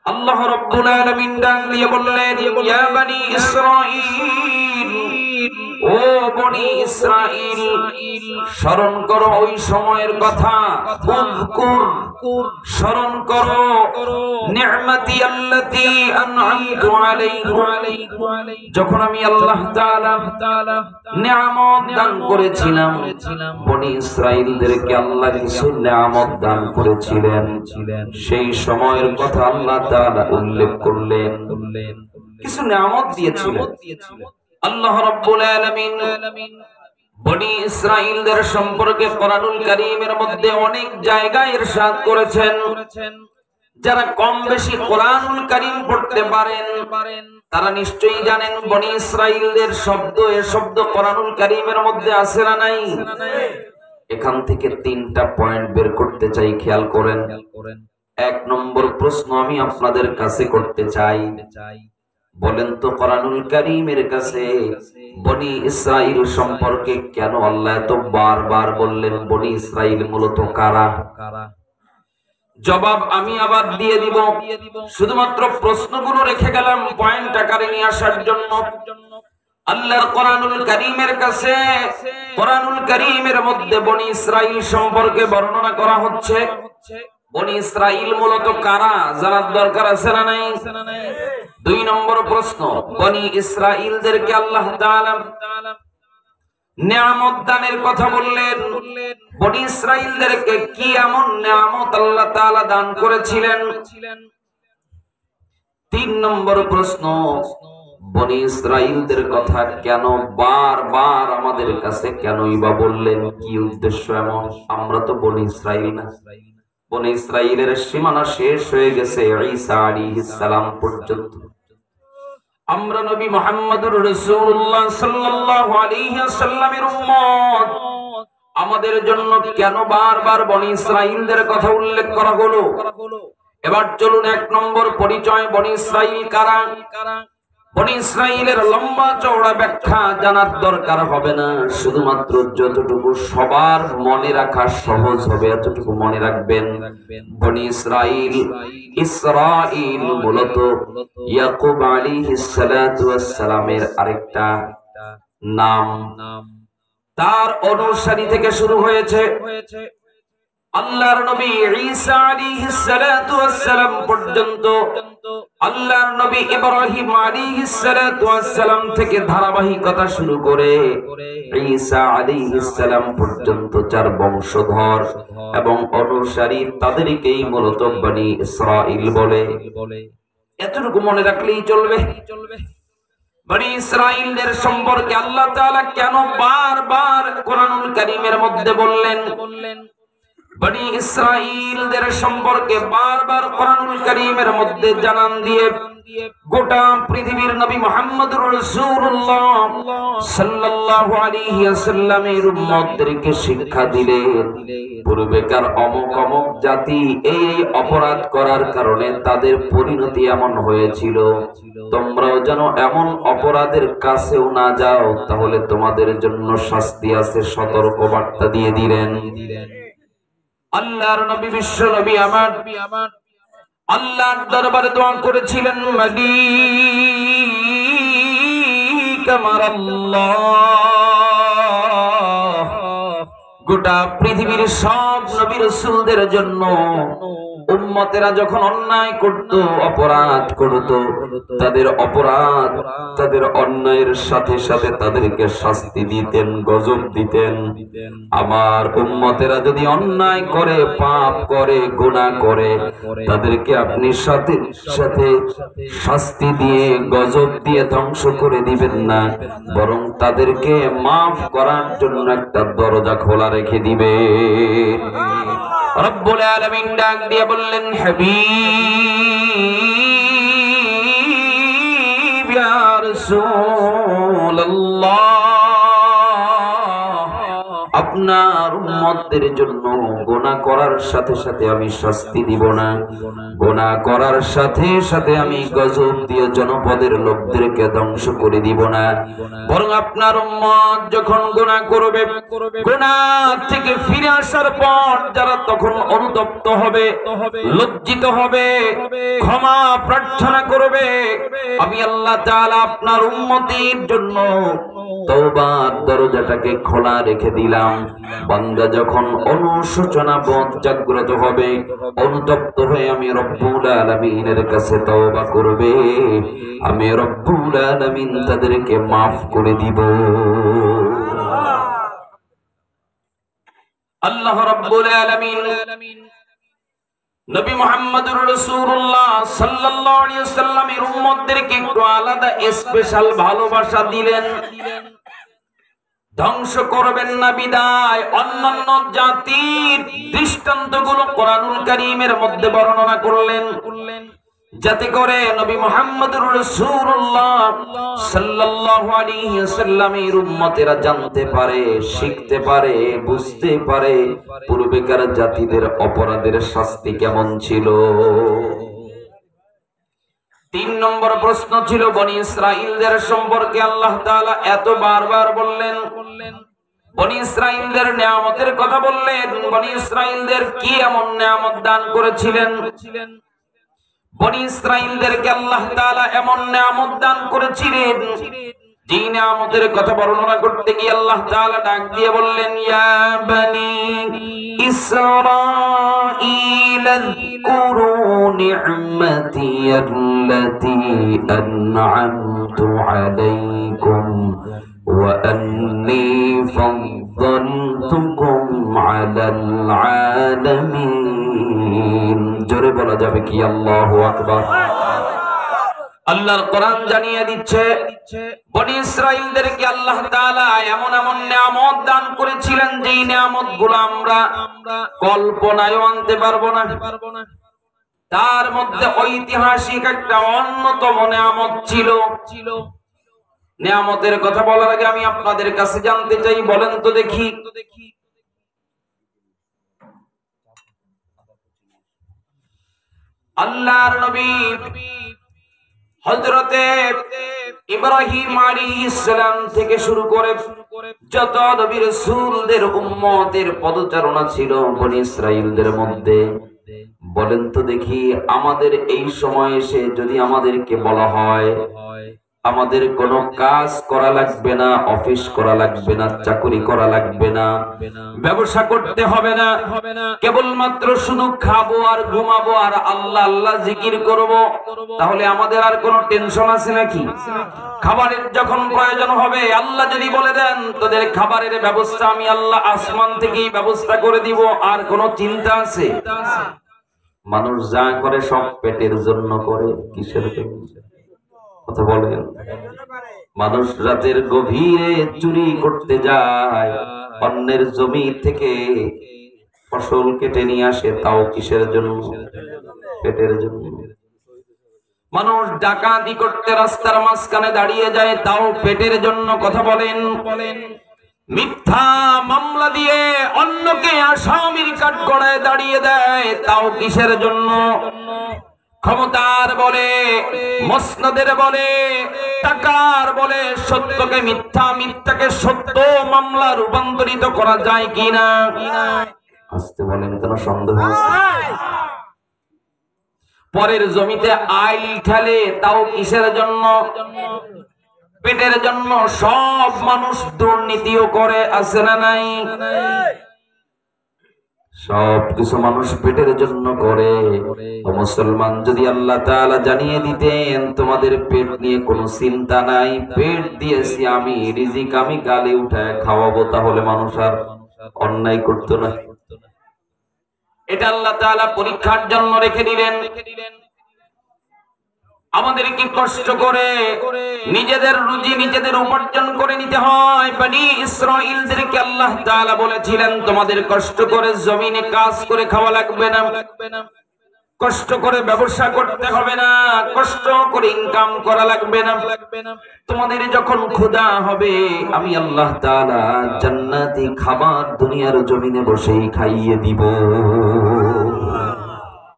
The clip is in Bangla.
আল্লাহ রাব্বুল আলামিন ডাক দিয়ে বললেন, ইয়া বনি ইসরাঈল, ও বনি ইসরাঈল, স্মরণ করো ওই সময়ের কথা। উযকুর, স্মরণ করো নি'মাতি আল্লাতী আন'আমতু আলাইকুম, যখন আমি আল্লাহ তাআলা নিয়ামত দান করেছিলাম। বনি ইসরাঈলদেরকে আল্লাহ কিছু নিয়ামত দান করেছিলেন, সেই সময়ের কথা আল্লাহ তাআলা উল্লেখ করলেন। কিছু নিয়ামত দিয়েছিলেন আল্লাহ রাব্বুল আলামিন। বনি ইসরাঈলদের সম্পর্কে কোরআনুল কারীমের মধ্যে অনেক জায়গায় ইরশাদ করেছেন। যারা কম বেশি কোরআনুল কারীম পড়তে পারেন তারা নিশ্চয়ই জানেন বনি ইসরাঈলদের শব্দ, এ শব্দ কোরআনুল কারীমের মধ্যে আছে না নাই? এখান থেকে তিনটা পয়েন্ট বের করতে চাই, খেয়াল করেন। এক নম্বর প্রশ্ন আমি আপনাদের কাছে করতে চাই, বলেন তো কোরআনুল কারীমের কাছে বনি ইসরাঈল সম্পর্কে কেন আল্লাহ এত বারবার বললেন? বনি ইসরাঈল মূলত কারা? জবাব আমি আবার দিয়ে দিব, শুধুমাত্র প্রশ্নগুলো রেখে গেলাম পয়েন্ট আকারে নিয়ে আসার জন্য। আল্লাহর কোরআনুল কারীমের কাছে, কোরআনুল কারীমের মধ্যে বনি ইসরাঈল সম্পর্কে বর্ণনা করা হচ্ছে। বনি ইসরাঈল মূলত কারা জানার দরকার আছে না নাই? দুই নম্বর প্রশ্ন, বনি ইসরাঈলদেরকে আল্লাহ তাআলা নিয়ামত দানের কথা বললেন, বনি ইসরাঈলদেরকে কি এমন নিয়ামত আল্লাহ তাআলা দান করেছিলেন? তিন নম্বর প্রশ্ন, বনি ইসরাঈলদের কথা কেন বারবার আমাদের কাছে কেনই বা বললেন? কি উদ্দেশ্য এমন? আমরা তো বনি ইসরাঈল না। বনি ইসরাঈলের সীমানা শেষ হয়ে গেছে ঈসা আলাইহিস সালাম পর্যন্ত। আমরা নবী মুহাম্মদুর রাসূলুল্লাহ সাল্লাল্লাহু আলাইহি ওয়াসাল্লামের উম্মত, আমাদের জন্য কেন বারবার বনি ইসরাঈলদের কথা উল্লেখ করা হলো? এবার চলুন এক নম্বর পরিচয়, বনি ইসরাঈল কারা। বনি ইসরাঈলের লম্বা চওড়া ব্যাখ্যা জানার দরকার হবে না, শুধুমাত্র যতটুকু সবার মনে রাখা সহজ হবে এতটুকু মনে রাখবেন। বনি ইসরাঈল, ইসরাঈল মূলত ইয়াকুব আলাইহিস সালাতু ওয়াস সালামের আরেকটা নাম। তার অনুসারী থেকে শুরু হয়েছে আল্লাহর নবী ঈসা আলাইহিস সালাতু ওয়াস সালাম পর্যন্ত, আল্লাহর নবী ইব্রাহিম আলাইহিস সালাতু ওয়াস সালাম থেকে ধারাবাহিকতা শুরু করে ঈসা আলাইহিস সালাম পর্যন্ত চার বংশধর এবং অনুসারী, তাদেরকেই মূলত বনি ইসরাঈল বলে। এতটুকু মনে রাখলেই চলবে। বনি ইসরাঈলদের সম্পর্কে আল্লাহ তাআলা কেন বারবার কোরআনুল কারীমের মধ্যে বললেন? বনি ইসরাঈলদের সম্পর্কে বারবার কোরআনুল কারীমের মধ্যে জানান দিয়ে গোটা পৃথিবীর নবী মুহাম্মদুর রাসূলুল্লাহ সাল্লাল্লাহু আলাইহি ওয়াসাল্লামের উম্মতদেরকে শিক্ষা দিলেন, পূর্বেকার অমুক অমুক জাতি এই অপরাধ করার কারণে তাদের পরিণতি এমন হয়েছিল, তোমরাও যেন এমন অপরাধের কাছেও না যাও, তাহলে তোমাদের জন্য শাস্তি আছে, সতর্ক বার্তা দিয়ে দিলেন। আল্লাহর নবী, বিশ্ব নবী আমার আল্লাহর দরবারে দোয়া করেছিলেন, মালিক আমার আল্লাহ, গোটা পৃথিবীর সব নবী রাসূলদের জন্য উম্মতেরা যখন অন্যায় করত, অপরাধ করত, তাদের অপরাধ, তাদের অন্যায়ের সাথে সাথে তাদেরকে শাস্তি দিতেন, গজব দিতেন। আমার উম্মতেরা যদি অন্যায় করে, পাপ করে, গুনাহ করে, তাদেরকে আপনি সাথে সাথে শাস্তি দিয়ে, গজব দিয়ে ধ্বংস করে দিবেন না, বরং তাদেরকে মাফ করার জন্য একটা দরজা খোলা রেখে দিবেন। রব্বুল আলামিন ডাক দিয়ে বললেন, হাবিব ইয়া রাসূলুল্লাহ, আপনার উম্মতদের জন্য গুনাহ করার সাথে সাথে আমি শাস্তি দিব না, গুনাহ করার সাথে সাথে আমি গজব দিয়ে জনপদের লোকদেরকে ধ্বংস করে দিব না, বরং আপনার উম্মত যখন গুনাহ করবে, গুনাহ থেকে ফিরে আসার পর যারা তখন অনুতপ্ত হবে, লজ্জিত হবে, ক্ষমা প্রার্থনা করবে, আমি আল্লাহ তাআলা আপনার উম্মতের জন্য তওবার দরজাটাকে খোলা রেখে দিলাম। বান্দা যখন অনুশোচনা বোধ জাগ্রত হবে, অনুতপ্ত হয়ে আমি রব্বুল আলামিনের কাছে তওবা করবে, আমি রব্বুল আলামিন তাদেরকে মাফ করে দিব। আল্লাহ রাব্বুল আলামিন নবী মুহাম্মদুর রাসূলুল্লাহ সাল্লাল্লাহু আলাইহি ওয়াসাল্লামের উম্মতদেরকে একটু আলাদা স্পেশাল ভালোবাসা দিলেন। ধ্বংস করবেন না বিদায় অন্যান্য জাতির দৃষ্টান্তগুলো কোরআনুল কারীমের মধ্যে বর্ণনা করলেন, যাতে করে নবী মুহাম্মদুর রাসূলুল্লাহ সাল্লাল্লাহু আলাইহি ওয়াসাল্লামের উম্মতেরা জানতে পারে, শিখতে পারে, বুঝতে পারে পূর্বেকার জাতিদের অপরাধের শাস্তি কেমন ছিল। 3 নম্বর প্রশ্ন ছিল বনি ইসরাঈলদের সম্পর্কে আল্লাহ তাআলা এত বারবার বললেন, বনি ইসরাঈলদের নিয়ামতের কথা বললেন, বনি ইসরাঈলদের কি এমন নিয়ামত দান করেছিলেন, বনি ইসরাঈলদেরকে আল্লাহ তাআলা এমন নিয়ামত দান করেছিলেন যে নিয়ামতের কথা বর্ণনা করতে গিয়ে আল্লাহ তাআলা ডাক দিয়ে বললেন, ইয়া বনি ইসরাঈল আযকুরু নি'মাতি আল্লাতী আন'আমতু আলাইকুম ওয়া আন্নী ফাদ্দালতুকুম আলাল আলামিন। জোরে বলা যাবে কি আল্লাহু আকবার। আল্লাহর কোরআন জানিয়ে দিচ্ছে বনি ইসরাঈলদেরকে আল্লাহ তাআলা এমন এমন নিয়ামত দান করেছিলেন যেই নিয়ামতগুলো আমরা কল্পনায়ও আনতে পারবো না। তার মধ্যে ঐতিহাসিক একটা অন্যতম নিয়ামত ছিল। নিয়ামতের কথা বলার আগে আমি আপনাদের কাছে জানতে চাই, বলেন তো দেখি, আল্লাহর নবী হযরতে ইব্রাহিম আলাইহিস সালাম থেকে শুরু করে যত নবী রাসূলদের উম্মতের পদচারণা ছিল বনি ইসরাঈলদের মধ্যে, বলেন তো দেখি আমাদের এই সময় এসে যদি আমাদেরকে বলা হয় আমাদের কোনো কাজ করা লাগবে না, অফিস করা লাগবে না, চাকরি করা লাগবে না, ব্যবসা করতে হবে না, কেবলমাত্র শুধু খাবো আর ঘুমাবো আর আল্লাহ আল্লাহ জিকির করব, তাহলে আমাদের আর কোনো টেনশন আছে নাকি? খাবারের যখন প্রয়োজন হবে আল্লাহ যদি বলে দেন তোদের খাবারের ব্যবস্থা আমি আল্লাহ আসমান থেকেই ব্যবস্থা করে দিব, আর কোনো চিন্তা আছে? মানুষ যা করে সব পেটের জন্য করে, কিসের জন্য কথা বলেন? মানুষ রাতের গভীরে চুরি করতে যায়, অন্যের জমি থেকে ফসল কেটে নিয়ে আসে, তাও কিসের জন্য? পেটের জন্য। মানুষ ডাকাতি করতে রাস্তার মাঝখানে দাঁড়িয়ে যায়, তাও পেটের জন্য, কথা বলেন? মিথ্যা মামলা দিয়ে অন্যকে আসামির কাঠগড়ায় দাঁড়িয়ে দেয়, তাও কিসের জন্য? ক্ষমতার বলে, মসনদের বলে, টাকার বলে সত্যকে মিথ্যা, মিথ্যাকে সত্য মামলা রূপান্তরিত করা যায় কিনা? আসতে বলেন, কেন সন্দেহ আছে? পরের জমিতে আইল ঠেলে, তাও কিসের জন্য? পেটের জন্য। সব মানুষ দুর্নীতিও করে, আছে না নাই? সব কিছু মানুষ পেটের জন্য করে। মুসলমান যদি আল্লাহ তাআলা জানিয়ে দিতেন তোমাদের পেট নিয়ে কোনো চিন্তা নাই, পেট দিয়েছি আমি, রিজিক আমি গালে উঠায় খাওয়াবো, তাহলে মানুষ আর অন্যায় করতো না। এটা আল্লাহ তাআলা পরীক্ষার জন্য রেখে দিলেন। আমাদেরকে কষ্ট করে নিজেদের রুজি নিজেদের উপার্জন করে নিতে হয়। বনি ইসরাঈলদেরকে আল্লাহ তাআলা বলেছিলেন তোমাদের কষ্ট করে জমিনে কাজ করে খাওয়া লাগবে না, কষ্ট করে ব্যবসা করতে হবে না, কষ্ট করে ইনকাম করা লাগবে না। তোমাদের যখন ক্ষুধা হবে আমি আল্লাহ তাআলা জান্নাতি খাবার দুনিয়ার জমিনে বসেই খাইয়ে দিব।